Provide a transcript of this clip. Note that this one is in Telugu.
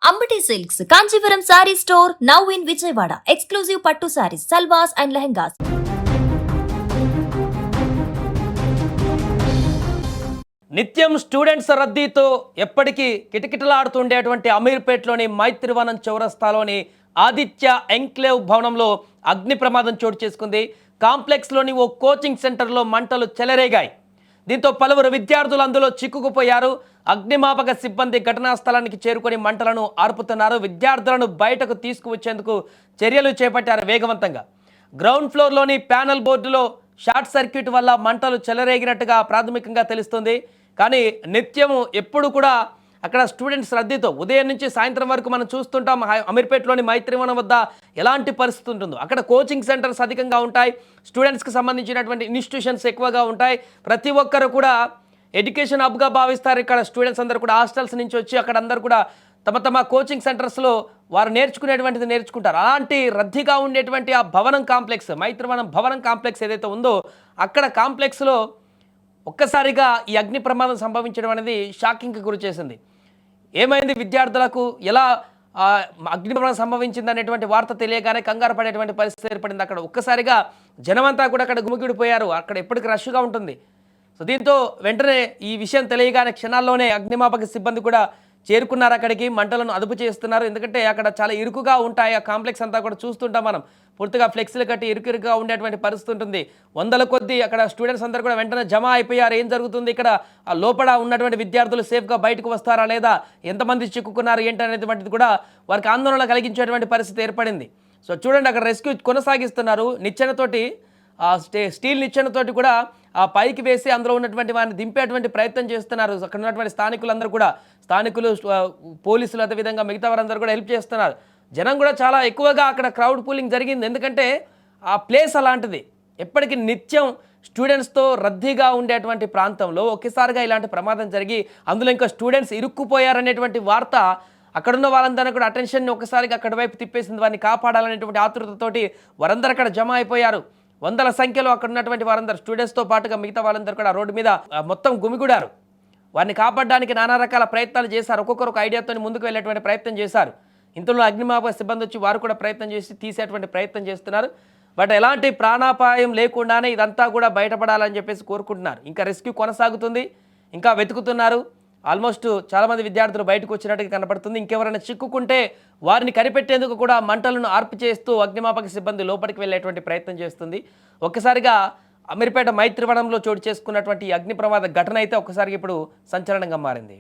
Ambati Silks, Kanchipuram Saree Store, now in Vijayawada. Exclusive Pattu Sarees, Salwas and Lehengas. నిత్యం స్టూడెంట్స్ రద్దీతో ఎప్పటికీ కిటకిటలాడుతుండేటువంటి అమీర్పేట్లోని మైత్రివనం చౌరస్తాలోని ఆదిత్య ఎంక్లేవ్ భవనంలో అగ్ని ప్రమాదం చోటు చేసుకుంది. కాంప్లెక్స్లోని ఓ కోచింగ్ సెంటర్లో మంటలు చెలరేగాయి. దీంతో పలువురు విద్యార్థులు అందులో చిక్కుకుపోయారు. అగ్నిమాపక సిబ్బంది ఘటనా స్థలానికి చేరుకొని మంటలను ఆర్పుతున్నారు. విద్యార్థులను బయటకు తీసుకువచ్చేందుకు చర్యలు చేపట్టారు వేగవంతంగా. గ్రౌండ్ ఫ్లోర్లోని ప్యానల్ బోర్డులో షార్ట్ సర్క్యూట్ వల్ల మంటలు చెలరేగినట్టుగా ప్రాథమికంగా తెలుస్తుంది. కానీ నిత్యము ఎప్పుడు కూడా అక్కడ స్టూడెంట్స్ రద్దీతో ఉదయం నుంచి సాయంత్రం వరకు మనం చూస్తుంటాం. అమీర్పేట్లోని మైత్రివనం వద్ద ఎలాంటి పరిస్థితి ఉంటుందో, అక్కడ కోచింగ్ సెంటర్స్ అధికంగా ఉంటాయి, స్టూడెంట్స్కి సంబంధించినటువంటి ఇన్స్టిట్యూషన్స్ ఎక్కువగా ఉంటాయి. ప్రతి ఒక్కరు కూడా ఎడ్యుకేషన్ హబ్గా భావిస్తారు. ఇక్కడ స్టూడెంట్స్ అందరూ కూడా హాస్టల్స్ నుంచి వచ్చి అక్కడ అందరూ కూడా తమ తమ కోచింగ్ సెంటర్స్లో వారు నేర్చుకునేటువంటిది నేర్చుకుంటారు. అలాంటి రద్దీగా ఉండేటువంటి ఆ భవనం కాంప్లెక్స్, మైత్రివనం భవనం కాంప్లెక్స్ ఏదైతే ఉందో అక్కడ కాంప్లెక్స్లో ఒక్కసారిగా ఈ అగ్ని ప్రమాదం సంభవించడం అనేది షాకింగ్కి గురి చేసింది. ఏమైంది, విద్యార్థులకు ఎలా అగ్ని ప్రమాదం సంభవించింది అనేటువంటి వార్త తెలియగానే కంగారు పడేటువంటి పరిస్థితి ఏర్పడింది. అక్కడ ఒక్కసారిగా జనమంతా కూడా అక్కడ గుమిగిడిపోయారు. అక్కడ ఎప్పటికీ రష్గా ఉంటుంది. సో దీంతో వెంటనే ఈ విషయం తెలియగానే క్షణాల్లోనే అగ్నిమాపక సిబ్బంది కూడా చేరుకున్నారు. అక్కడికి మంటలను అదుపు చేస్తున్నారు. ఎందుకంటే అక్కడ చాలా ఇరుకుగా ఉంటాయి. ఆ కాంప్లెక్స్ అంతా కూడా చూస్తుంటాం మనం. పూర్తిగా ఫ్లెక్సీలు కట్టి ఇరుకుగా ఉండేటువంటి పరిస్థితి ఉంటుంది. వందల కొద్దీ అక్కడ స్టూడెంట్స్ అందరూ కూడా వెంటనే జమ అయిపోయారు. ఏం జరుగుతుంది ఇక్కడ, ఆ లోపల ఉన్నటువంటి విద్యార్థులు సేఫ్గా బయటకు వస్తారా లేదా, ఎంతమంది చిక్కుకున్నారు ఏంటి అనేటువంటిది కూడా వారికి ఆందోళన కలిగించేటువంటి పరిస్థితి ఏర్పడింది. సో చూడండి, అక్కడ రెస్క్యూ కొనసాగిస్తున్నారు. నిచ్చెనతోటి స్టీల్ నిచ్చెనతోటి కూడా ఆ పైకి వేసి అందులో ఉన్నటువంటి వారిని దింపేటువంటి ప్రయత్నం చేస్తున్నారు. అక్కడ ఉన్నటువంటి స్థానికులందరూ కూడా, స్థానికులు, పోలీసులు, అదేవిధంగా మిగతా వారందరూ కూడా హెల్ప్ చేస్తున్నారు. జనం కూడా చాలా ఎక్కువగా అక్కడ క్రౌడ్ పూలింగ్ జరిగింది. ఎందుకంటే ఆ ప్లేస్ అలాంటిది. ఎప్పటికీ నిత్యం స్టూడెంట్స్తో రద్దీగా ఉండేటువంటి ప్రాంతంలో ఒకేసారిగా ఇలాంటి ప్రమాదం జరిగి అందులో ఇంకా స్టూడెంట్స్ ఇరుక్కుపోయారనేటువంటి వార్త అక్కడున్న వాళ్ళందరూ కూడా అటెన్షన్ని ఒకసారిగా అక్కడి వైపు తిప్పేసింది. వారిని కాపాడాలనేటువంటి ఆతృతతోటి వారందరూ అక్కడ జమ అయిపోయారు. వందల సంఖ్యలో అక్కడ ఉన్నటువంటి వారందరూ స్టూడెంట్స్తో పాటుగా మిగతా వాళ్ళందరూ కూడా రోడ్డు మీద మొత్తం గుమిగూడారు. వారిని కాపాడడానికి నానా రకాల ప్రయత్నాలు చేశారు. ఒక్కొక్కరు ఒక ఐడియాతో ముందుకు వెళ్ళేటువంటి ప్రయత్నం చేశారు. ఇంతలో అగ్నిమాపక సిబ్బంది వచ్చి వారు కూడా ప్రయత్నం చేసి తీసేటువంటి ప్రయత్నం చేస్తున్నారు. బట్ ఎలాంటి ప్రాణాపాయం లేకుండానే ఇదంతా కూడా బయటపడాలని చెప్పేసి కోరుకుంటున్నారు. ఇంకా రెస్క్యూ కొనసాగుతుంది, ఇంకా వెతుకుతున్నారు. ఆల్మోస్ట్ చాలామంది విద్యార్థులు బయటకు వచ్చినట్టుగా కనపడుతుంది. ఇంకెవరైనా చిక్కుకుంటే వారిని కనిపెట్టేందుకు కూడా మంటలను ఆర్పు చేస్తూ అగ్నిమాపక సిబ్బంది లోపలికి వెళ్ళేటువంటి ప్రయత్నం చేస్తుంది. ఒక్కసారిగా అమీర్పేట మైత్రివనంలో చోటు చేసుకున్నటువంటి అగ్ని ప్రమాద ఘటన అయితే ఒక్కసారిగా ఇప్పుడు సంచలనంగా మారింది.